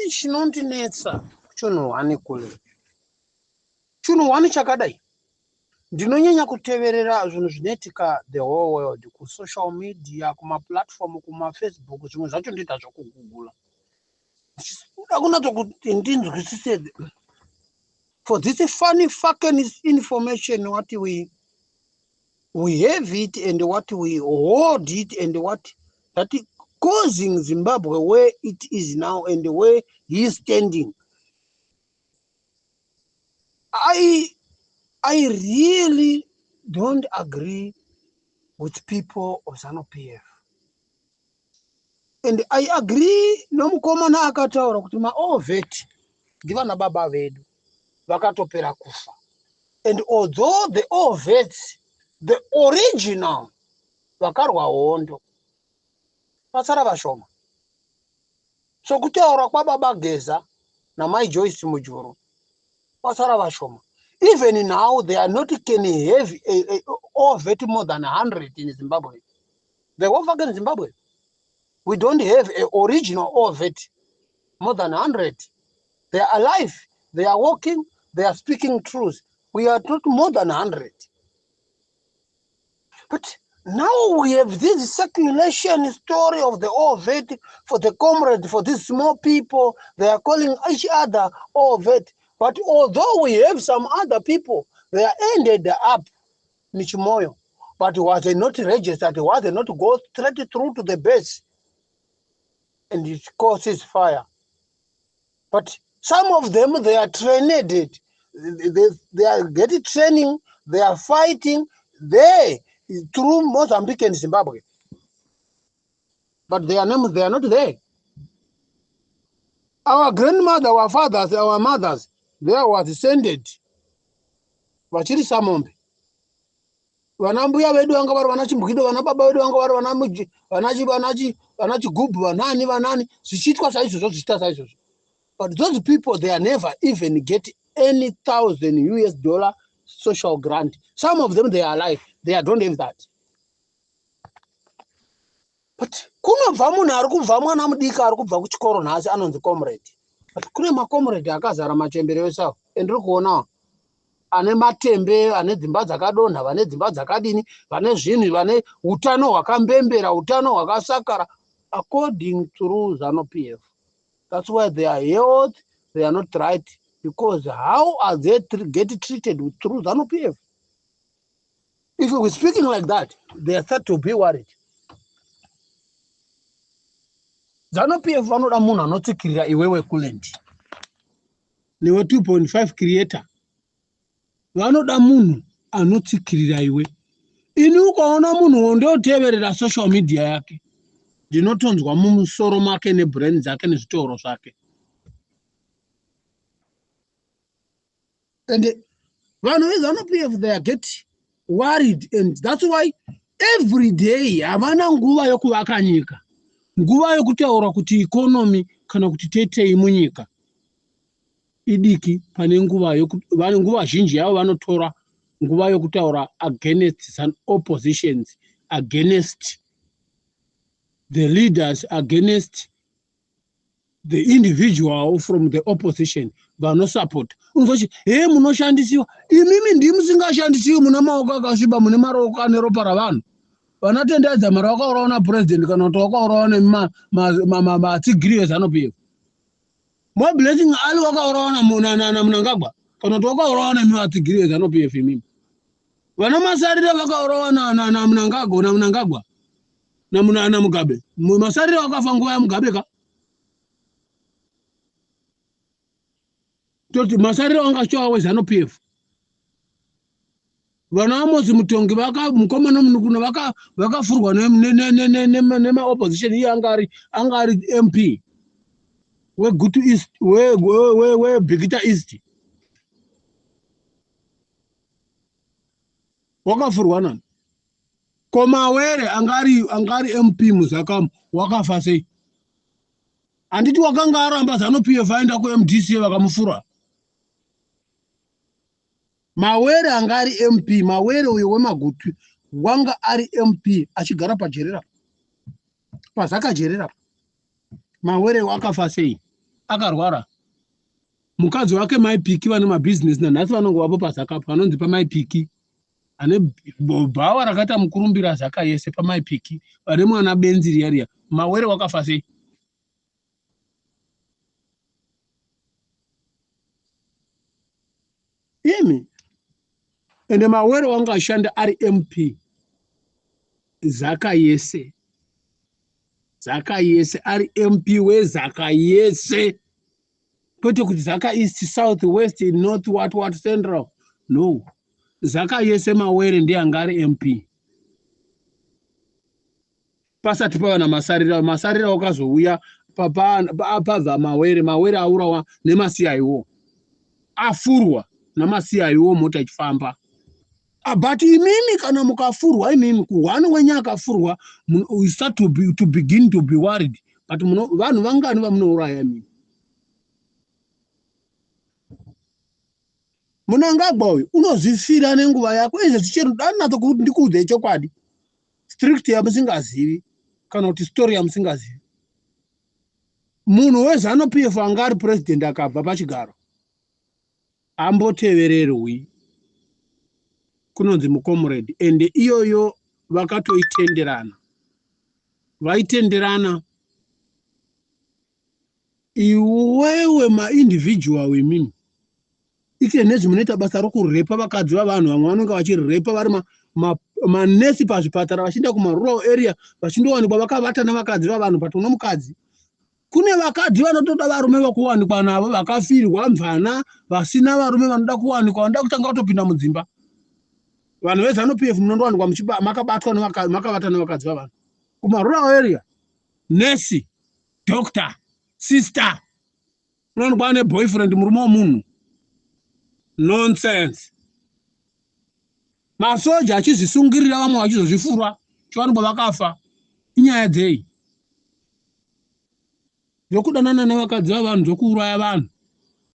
inini chinondinetsa chunhu kule. Chunhu chakadai. Ndinonyanya kuteverera zvinhu zvinoitika the whole world ku social media, kuma platform, kuma Facebook, zvimwe zvacho ndita zvokugugula. Ndakunatso kuti ndinzwisise for this funny fucking information what we have it and what we hold it and what that is causing Zimbabwe where it is now and where he is standing. I really don't agree with people of ZANU-PF. And I agree nomukomana akataura kuti maOVET ndivana baba vedu vakatopera kufa. And although the OVETs, the original vakarwa hondo vasara vashoma. So kutaura kwababa Geza namai Joyce Mujuru vasara vashoma. Even now, they are not can have a OVET more than 100 in Zimbabwe. They were fucking Zimbabwe. We don't have an original OVET more than 100. They are alive. They are walking. They are speaking truth. We are not more than 100. But now we have this circulation story of the OVET for the comrade, for these small people. They are calling each other OVET. But although we have some other people, they ended up Michimoyo. But was they not registered? Was they not go straight through to the base? And it causes fire. But some of them, they are trained. They are getting training. They are fighting there through Mozambique and Zimbabwe. But they are not there. Our grandmother, our fathers, our mothers, there was descended. Vachiri samombe. Vanambuya vedu vanga vari vanachimbukido, vanababa vedu vanga vari vanachigubu, vanani, zvichitwa saizvozvo, zvichita saizvozvo. But those people, they are never even get any $1,000 social grant. Some of them, they are alive. They don't have that. But kunobva munhu ari kubva mwana mudika ari kubva kuchikoro nhasi anonzi comrade. But kune makomrade akazara machembere esawo. Endiri kuona ane matembe, ane dzimba dzakadonha, vane dzimba dzakadini, vane zvinhu, vane utano hwakambembera, utano hwakasakara, according to ZANU-PF. That's why they are health, they are not right. Because how are they get treated through ZANU-PF? If we were speaking like that, they are thought to be worried. ZANU-PF vanoda munhu anotsikirira iwewe kulendi. Newe 2.5 creator. Vanoda munhu anotsikirira iwe. Ini ukaona munhu ondoteverera social media yake. Ndinotonzwa mumusoro make nebrain dzake nezvitoro zvake. And vanhu veZANU-PF, they are get worried, and that's why every day havana nguva yokuvaka nyika. Nguva yokutaura kuti economy kana kuti tetei munyika idiki pane nguva zhinji yavo vanotora nguva yokutaura against some oppositions, against the leaders, against the individual from the opposition vanosupport. Ungochi munoshandisiwa, imimi ndimusingashandisiwi, muna maoko akasviba, mune maroko ane ropa ravanhu. Vanatendedza mara wakauraona president kana kuti wakauraona matsigiri eZANU-PF. More blessing ali wakauraona Mnangagwa kana kuti wakauraona matsigiri eZANU-PF imimi. Vana masarira vakauraona na Mnangagwa na Mugabe. Masarira wakafa nguva ya Mugabe ka. Toti masarira wangachowa weZANU-PF. Vana Amos Mutongi mukomana munhu vakafurwa nema opposition iye angari MP we Gutu East we Bigita East wakafurwa nani Komawere angari MP muzakamu wakafa sei. Anditi wakanga aramba ZANU-PF aenda ku MDC vakamufura. Mawere angari MP, Mawere uyo wemagutu wanga ari MP achigara pajerera. Pazaka jerera. Mawere wakafa sei. akarwara mukadzi wake maipiki vane mabhizinesi nanhasi vanonge vapo paZakaP vanonzi pamaipiki ane bhawa rakaita mukurumbira Zaka yese pamaipiki vane mwana benzi riya mawere wakafa sei imi ende mawere wanga ashanda ari MP Zaka yese ari MP weZaka yese kwete kuti Zaka East, South, West, North, what Central. No, Zaka yese mawere ndiye anga ari MP pasati pava namasarira wakazouya pabva mawere aurawa nemasiaiwo afurwa namasiaiwo mota ichifamba. But imimi kana mukafurwa imimi kuhwani wenya akafurwa we start to begin to be worried. But vanhu vangani vamunouraya imimi Mnangagwa uyu unozvifira nenguva yako izvo zvichero danato kuti ndikuudze chokwadi strict yamusingazivi kana kuti story yamusingazivi. Munhu weZANU-PF anga ari president akabva pachigaro ambotevererwi kunonzi mucomrade ende iyoyo vaitenderana iwewe maindividual wemimi ike nezvimunoita basa rokurepa vakadzi vavanhu vamwe vanonge vachirepa vari manesi pazvipatara vachienda kumarural area vachindowanikwa vakavata navakadzi vavanhu. But uno mukadzi kune vakadzi vanotoda varume vakuwanikwa navo vakafirwa mvana vasina varume vanoda kuwanikwa vanoda kutanga kutopinda mudzimba. Vanhu veZANU-PF munondowanikwa makabatwa makavata navakadzi vavanhu kumarural area. Nesi, doctor, sister unowanikwa ane boyfriend murume womunhu. Nonsense. Masoja achizvisungirira vamwe vachizozvifurwa chiwanikwa vakafa. Inyaya dzei? Zvokudanana nevakadzi vavanhu, zvokuuraya vanhu.